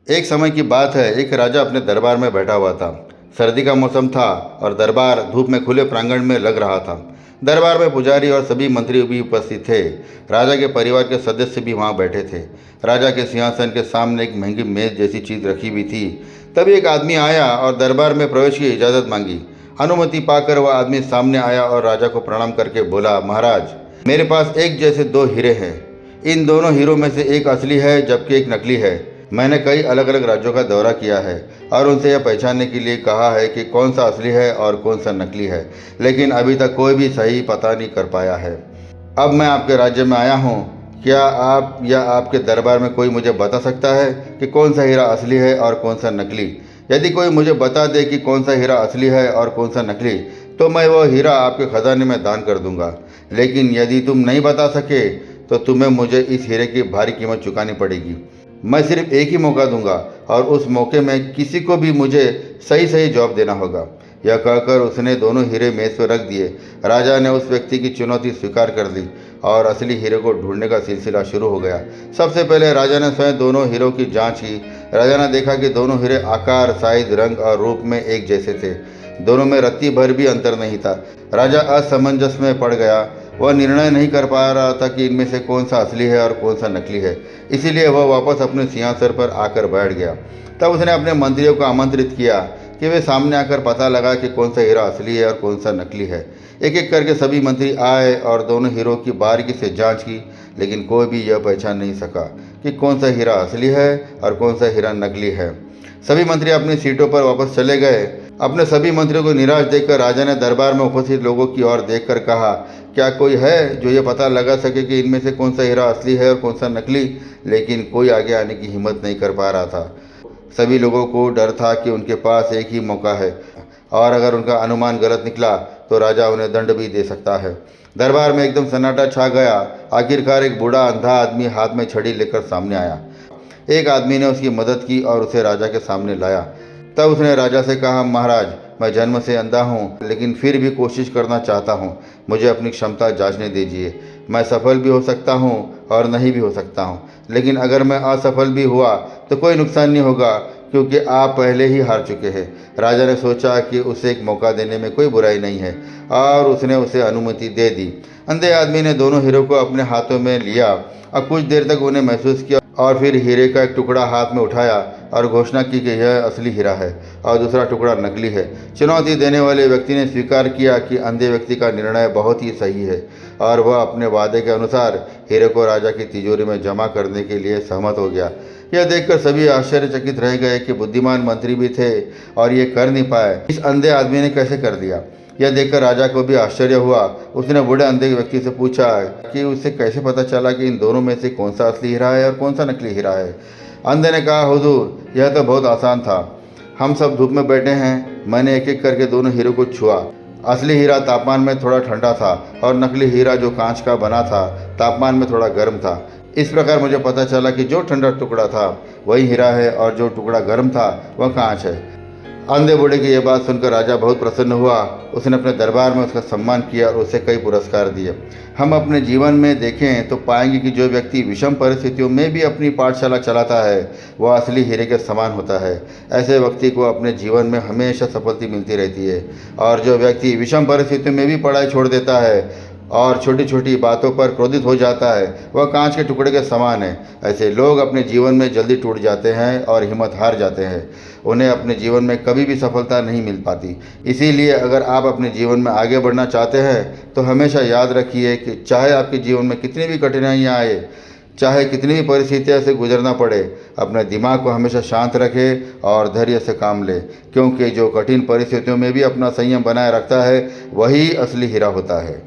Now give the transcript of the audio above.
एक समय की बात है, एक राजा अपने दरबार में बैठा हुआ था। सर्दी का मौसम था और दरबार धूप में खुले प्रांगण में लग रहा था। दरबार में पुजारी और सभी मंत्री भी उपस्थित थे। राजा के परिवार के सदस्य भी वहां बैठे थे। राजा के सिंहासन के सामने एक महंगी मेज जैसी चीज रखी हुई थी। तभी एक आदमी आया और दरबार में प्रवेश की इजाज़त मांगी। अनुमति पाकर वह आदमी सामने आया और राजा को प्रणाम करके बोला, महाराज, मेरे पास एक जैसे दो हीरे हैं। इन दोनों हीरों में से एक असली है जबकि एक नकली है। मैंने कई अलग अलग राज्यों का दौरा किया है और उनसे यह पहचानने के लिए कहा है कि कौन सा असली है और कौन सा नकली है, लेकिन अभी तक कोई भी सही पता नहीं कर पाया है। अब मैं आपके राज्य में आया हूँ। क्या आप या आपके दरबार में कोई मुझे बता सकता है कि कौन सा हीरा असली है और कौन सा नकली? यदि कोई मुझे बता दे कि कौन सा हीरा असली है और कौन सा नकली, तो मैं वह हीरा आपके खजाने में दान कर दूंगा। लेकिन यदि तुम नहीं बता सके तो तुम्हें मुझे इस हीरे की भारी कीमत चुकानी पड़ेगी। मैं सिर्फ एक ही मौका दूंगा और उस मौके में किसी को भी मुझे सही सही जवाब देना होगा। यह कहकर उसने दोनों हीरे मेज पर रख दिए। राजा ने उस व्यक्ति की चुनौती स्वीकार कर ली और असली हीरे को ढूंढने का सिलसिला शुरू हो गया। सबसे पहले राजा ने स्वयं दोनों हीरों की जांच की। राजा ने देखा कि दोनों हीरे आकार, साइज, रंग और रूप में एक जैसे थे। दोनों में रत्ती भर भी अंतर नहीं था। राजा असमंजस में पड़ गया। वह निर्णय नहीं कर पा रहा था कि इनमें से कौन सा असली है और कौन सा नकली है। इसीलिए वह वापस अपने सिंहासन पर आकर बैठ गया। तब उसने अपने मंत्रियों को आमंत्रित किया कि वे सामने आकर पता लगा कि कौन सा हीरा असली है और कौन सा नकली है। एक एक करके सभी मंत्री आए और दोनों हीरों की बारीकी से जांच की, लेकिन कोई भी यह पहचान नहीं सका कि कौन सा हीरा असली है और कौन सा हीरा नकली है। सभी मंत्री अपनी सीटों पर वापस चले गए। अपने सभी मंत्रियों को निराश देखकर राजा ने दरबार में उपस्थित लोगों की ओर देखकर कहा, क्या कोई है जो ये पता लगा सके कि इनमें से कौन सा हीरा असली है और कौन सा नकली? लेकिन कोई आगे आने की हिम्मत नहीं कर पा रहा था। सभी लोगों को डर था कि उनके पास एक ही मौका है और अगर उनका अनुमान गलत निकला तो राजा उन्हें दंड भी दे सकता है। दरबार में एकदम सन्नाटा छा गया। आखिरकार एक बूढ़ा अंधा आदमी हाथ में छड़ी लेकर सामने आया। एक आदमी ने उसकी मदद की और उसे राजा के सामने लाया। तब उसने राजा से कहा, महाराज, मैं जन्म से अंधा हूँ, लेकिन फिर भी कोशिश करना चाहता हूँ। मुझे अपनी क्षमता जांचने दीजिए। मैं सफल भी हो सकता हूँ और नहीं भी हो सकता हूँ, लेकिन अगर मैं असफल भी हुआ तो कोई नुकसान नहीं होगा, क्योंकि आप पहले ही हार चुके हैं। राजा ने सोचा कि उसे एक मौका देने में कोई बुराई नहीं है और उसने उसे अनुमति दे दी। अंधे आदमी ने दोनों हीरो को अपने हाथों में लिया और कुछ देर तक उन्हें महसूस किया और फिर हीरे का एक टुकड़ा हाथ में उठाया और घोषणा की कि यह असली हीरा है और दूसरा टुकड़ा नकली है। चुनौती देने वाले व्यक्ति ने स्वीकार किया कि अंधे व्यक्ति का निर्णय बहुत ही सही है और वह अपने वादे के अनुसार हीरे को राजा की तिजोरी में जमा करने के लिए सहमत हो गया। यह देखकर सभी आश्चर्यचकित रह गए कि बुद्धिमान मंत्री भी थे और ये कर नहीं पाए। इस अंधे आदमी ने कैसे कर दिया? यह देखकर राजा को भी आश्चर्य हुआ। उसने बूढ़े अंधे व्यक्ति से पूछा कि उसे कैसे पता चला कि इन दोनों में से कौन सा असली हीरा है और कौन सा नकली हीरा है। अंधे ने कहा, हुजूर, यह तो बहुत आसान था। हम सब धूप में बैठे हैं। मैंने एक एक करके दोनों हीरो को छुआ। असली हीरा तापमान में थोड़ा ठंडा था और नकली हीरा जो कांच का बना था तापमान में थोड़ा गर्म था। इस प्रकार मुझे पता चला कि जो ठंडा टुकड़ा था वही हीरा है और जो टुकड़ा गर्म था वह कांच है। अंधे बूढ़े की यह बात सुनकर राजा बहुत प्रसन्न हुआ। उसने अपने दरबार में उसका सम्मान किया और उसे कई पुरस्कार दिए। हम अपने जीवन में देखें तो पाएंगे कि जो व्यक्ति विषम परिस्थितियों में भी अपनी पाठशाला चलाता है वह असली हीरे के समान होता है। ऐसे व्यक्ति को अपने जीवन में हमेशा सफलता मिलती रहती है और जो व्यक्ति विषम परिस्थितियों में भी पढ़ाई छोड़ देता है और छोटी छोटी बातों पर क्रोधित हो जाता है वह कांच के टुकड़े के समान है। ऐसे लोग अपने जीवन में जल्दी टूट जाते हैं और हिम्मत हार जाते हैं। उन्हें अपने जीवन में कभी भी सफलता नहीं मिल पाती। इसीलिए अगर आप अपने जीवन में आगे बढ़ना चाहते हैं तो हमेशा याद रखिए कि चाहे आपके जीवन में कितनी भी कठिनाइयाँ आए, चाहे कितनी भी परिस्थितियों से गुजरना पड़े, अपने दिमाग को हमेशा शांत रखें और धैर्य से काम लें, क्योंकि जो कठिन परिस्थितियों में भी अपना संयम बनाए रखता है वही असली हीरा होता है।